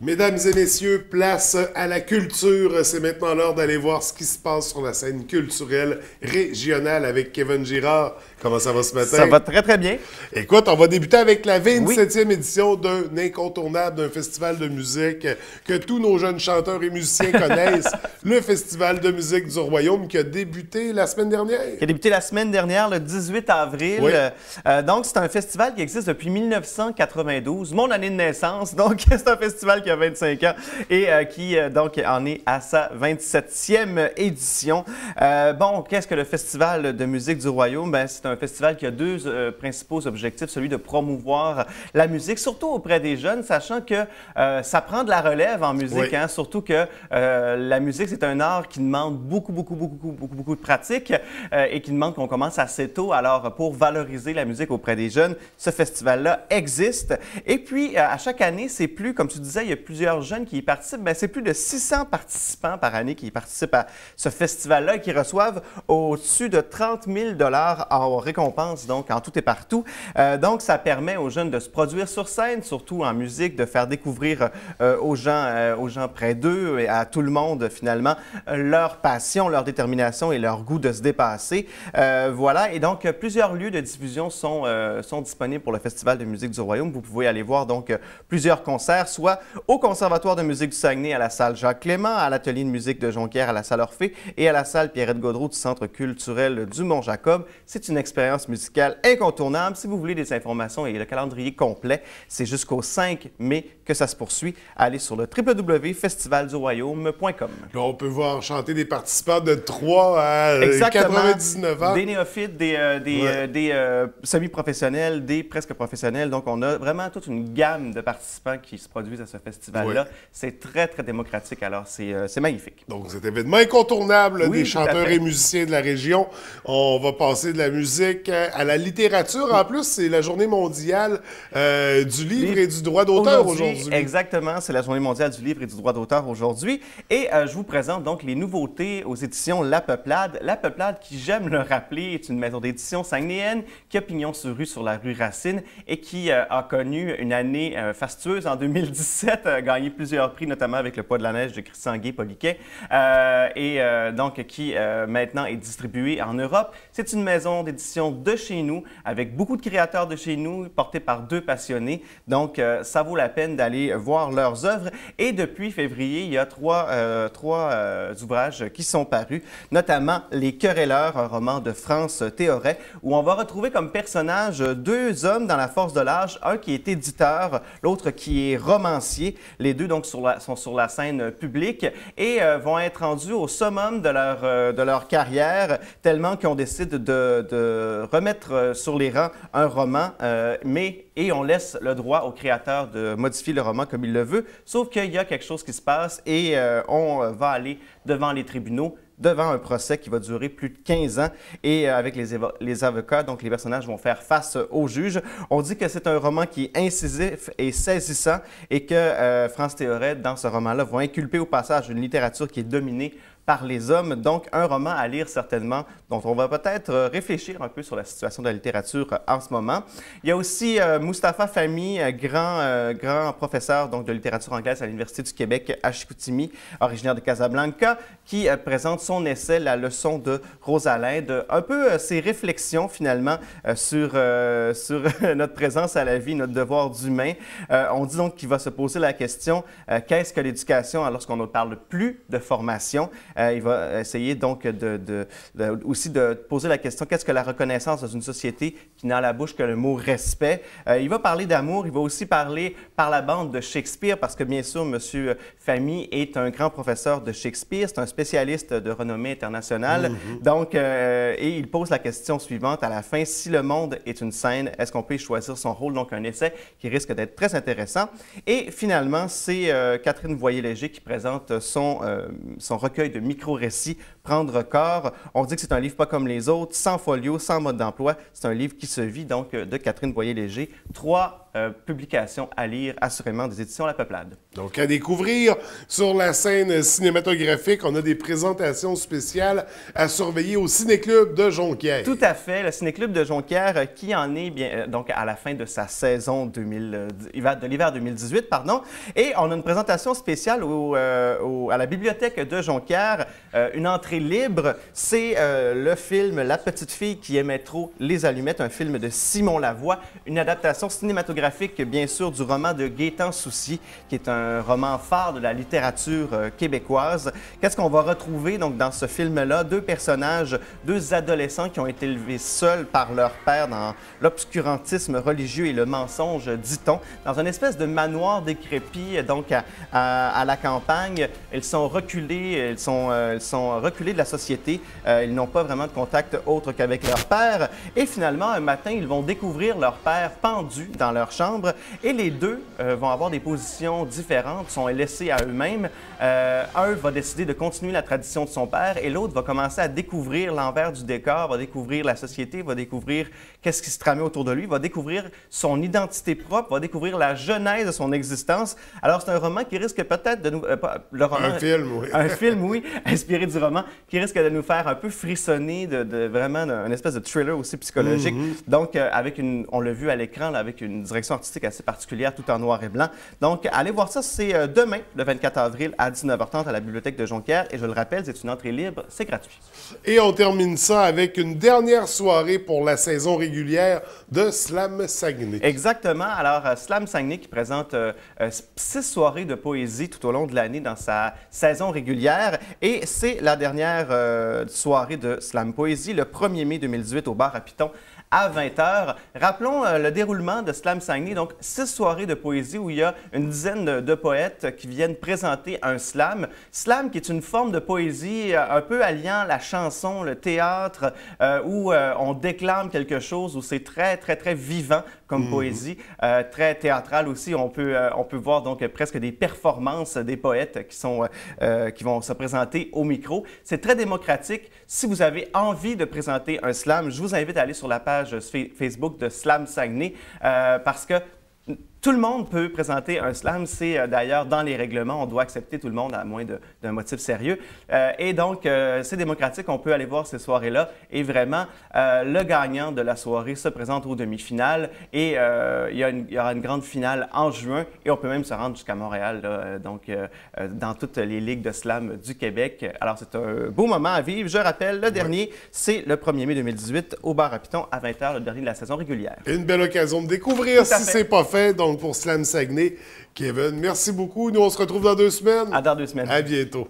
Mesdames et messieurs, place à la culture. C'est maintenant l'heure d'aller voir ce qui se passe sur la scène culturelle régionale avec Kevin Girard. Comment ça va ce matin? Ça va très, très bien. Écoute, on va débuter avec la 27e édition d'un incontournable, d'un festival de musique que tous nos jeunes chanteurs et musiciens connaissent, le Festival de musique du Royaume qui a débuté la semaine dernière. Qui a débuté la semaine dernière, le 18 avril. Oui. Donc, c'est un festival qui existe depuis 1992, mon année de naissance. Donc, c'est un festival qui a 25 ans et qui, donc, en est à sa 27e édition. Bon, qu'est-ce que le Festival de musique du Royaume? Ben, c'est un festival qui a deux principaux objectifs, celui de promouvoir la musique, surtout auprès des jeunes, sachant que ça prend de la relève en musique, Oui. hein, surtout que la musique, c'est un art qui demande beaucoup de pratique et qui demande qu'on commence assez tôt. Alors, pour valoriser la musique auprès des jeunes, ce festival-là existe. Et puis, à chaque année, c'est plus, comme tu disais, il y a plusieurs jeunes qui y participent, mais c'est plus de 600 participants par année qui participent à ce festival-là et qui reçoivent au-dessus de 30 000 $ en récompense, donc en tout et partout. Donc, ça permet aux jeunes de se produire sur scène, surtout en musique, de faire découvrir aux gens près d'eux et à tout le monde, finalement, leur passion, leur détermination et leur goût de se dépasser. Voilà, et donc, plusieurs lieux de diffusion sont disponibles pour le Festival de musique du Royaume. Vous pouvez aller voir, donc, plusieurs concerts, soit au Conservatoire de musique du Saguenay, à la salle Jacques-Clément, à l'Atelier de musique de Jonquière, à la salle Orphée et à la salle Pierrette-Gaudreau du Centre culturel du Mont-Jacob. C'est une expérience musicale incontournable. Si vous voulez des informations et le calendrier complet, c'est jusqu'au 5 mai que ça se poursuit. Allez sur le www.festivalduroyaume.com. Là, on peut voir chanter des participants de 3 à Exactement. 99 ans. Des néophytes, des semi-professionnels, des presque professionnels. Donc, on a vraiment toute une gamme de participants qui se produisent à ce festival-là. Oui. C'est très, très démocratique. Alors, c'est magnifique. Donc, cet événement incontournable Oui, des tout à chanteurs fait. et musiciens de la région. On va passer de la musique à la littérature. En plus, c'est la journée mondiale du livre et du droit d'auteur aujourd'hui. Exactement, c'est la journée mondiale du livre et du droit d'auteur aujourd'hui. Et je vous présente donc les nouveautés aux éditions La Peuplade. La Peuplade, qui, j'aime le rappeler, est une maison d'édition saguenéenne qui a pignon sur rue la rue Racine et qui a connu une année fastueuse en 2017, a gagné plusieurs prix, notamment avec Le Poids de la neige de Christian Guay-Poliquet, donc qui maintenant est distribuée en Europe. C'est une maison d'édition de chez nous, avec beaucoup de créateurs de chez nous, portés par deux passionnés. Donc, ça vaut la peine d'aller voir leurs œuvres. Et depuis février, il y a trois ouvrages qui sont parus, notamment Les Querelleurs, un roman de France Théoret, où on va retrouver comme personnages deux hommes dans la force de l'âge, un qui est éditeur, l'autre qui est romancier. Les deux donc sont sur la scène publique et vont être rendus au summum de leur carrière, tellement qu'on décide de remettre sur les rangs un roman, et on laisse le droit au créateur de modifier le roman comme il le veut, sauf qu'il y a quelque chose qui se passe et on va aller devant les tribunaux, devant un procès qui va durer plus de 15 ans et avec les avocats, donc les personnages vont faire face au juge. On dit que c'est un roman qui est incisif et saisissant et que France Théoret, dans ce roman-là, va inculper au passage une littérature qui est dominée par les hommes. Donc, un roman à lire certainement, dont on va peut-être réfléchir un peu sur la situation de la littérature en ce moment. Il y a aussi Mustapha Fahmy, grand professeur donc, de littérature anglaise à l'Université du Québec à Chicoutimi, originaire de Casablanca, qui présente son essai « La leçon de Rosalinde », un peu ses réflexions finalement sur notre présence à la vie, notre devoir d'humain. On dit donc qu'il va se poser la question qu'est-ce que l'éducation lorsqu'on ne parle plus de formation? Il va essayer donc aussi de poser la question qu'est-ce que la reconnaissance dans une société qui n'a à la bouche que le mot respect? Il va parler d'amour, il va aussi parler par la bande de Shakespeare, parce que bien sûr, M. Fahmy est un grand professeur de Shakespeare, c'est un spécialiste de renommée internationale. Donc, et il pose la question suivante à la fin, si le monde est une scène, est-ce qu'on peut y choisir son rôle? Donc, un essai qui risque d'être très intéressant. Et finalement, c'est Catherine Voyer-Léger qui présente son recueil de micro-récits prendre corps. On dit que c'est un livre pas comme les autres, sans folio, sans mode d'emploi. C'est un livre qui se vit, donc, de Catherine Boyer-Léger. 3 publications à lire, assurément, des éditions La Peuplade. Donc, à découvrir sur la scène cinématographique, on a des présentations spéciales à surveiller au Ciné-Club de Jonquière. Tout à fait. Le Ciné-Club de Jonquière qui en est bien, donc à la fin de sa saison de l'hiver 2018, pardon. Et on a une présentation spéciale à la bibliothèque de Jonquière, une entrée libre. C'est le film La petite fille qui aimait trop les allumettes, un film de Simon Lavoie, une adaptation cinématographique, bien sûr, du roman de Gaétan Soucy, qui est un roman phare de la littérature québécoise. Qu'est-ce qu'on va retrouver donc dans ce film-là? 2 personnages, 2 adolescents qui ont été élevés seuls par leur père dans l'obscurantisme religieux et le mensonge, dit-on, dans une espèce de manoir décrépit, donc à la campagne. Ils sont reculés, ils sont reculés de la société. Ils n'ont pas vraiment de contact autre qu'avec leur père. Et finalement, un matin, ils vont découvrir leur père pendu dans leur chambre et les 2 vont avoir des positions différentes, sont laissés à eux-mêmes. Un va décider de continuer la tradition de son père et l'autre va commencer à découvrir l'envers du décor, va découvrir la société, va découvrir qu'est-ce qui se tramait autour de lui, va découvrir son identité propre, va découvrir la genèse de son existence. Alors, c'est un roman qui risque peut-être de nous... le roman, un film, oui. Un film, oui, inspiré du roman, qui risque de nous faire un peu frissonner de vraiment une espèce de thriller aussi psychologique. Donc, on l'a vu à l'écran, avec une direction artistique assez particulière, tout en noir et blanc. Donc, allez voir ça, c'est demain, le 24 avril, à 19h30 à la bibliothèque de Jonquière. Et je le rappelle, c'est une entrée libre, c'est gratuit. Et on termine ça avec une dernière soirée pour la saison régulière de Slam Saguenay. Exactement. Alors, Slam Saguenay qui présente 6 soirées de poésie tout au long de l'année dans sa saison régulière. Et c'est la dernière soirée de Slam Poésie, le 1er mai 2018 au bar à Piton à 20h. Rappelons le déroulement de Slam Saguenay, donc 6 soirées de poésie où il y a une dizaine de poètes qui viennent présenter un slam. Slam qui est une forme de poésie un peu alliant la chanson, le théâtre, où on déclame quelque chose, où c'est très, très, très vivant comme poésie, très théâtral aussi. On peut voir donc presque des performances des poètes qui vont se présenter au micro. C'est très démocratique. Si vous avez envie de présenter un slam, je vous invite à aller sur la page Facebook de Slam Saguenay parce que tout le monde peut présenter un slam. C'est d'ailleurs dans les règlements, on doit accepter tout le monde à moins d'un motif sérieux. Et donc, c'est démocratique, on peut aller voir ces soirées-là. Et vraiment, le gagnant de la soirée se présente aux demi-finales. Et il y aura une grande finale en juin. Et on peut même se rendre jusqu'à Montréal, là, donc dans toutes les ligues de slam du Québec. Alors, c'est un beau moment à vivre. Je rappelle, le dernier, c'est le 1er mai 2018 au bar à Piton à 20h, le dernier de la saison régulière. Une belle occasion de découvrir si c'est pas fait. Donc, pour Slam Saguenay, Kevin, merci beaucoup. Nous, on se retrouve dans 2 semaines. À dans 2 semaines. À bientôt.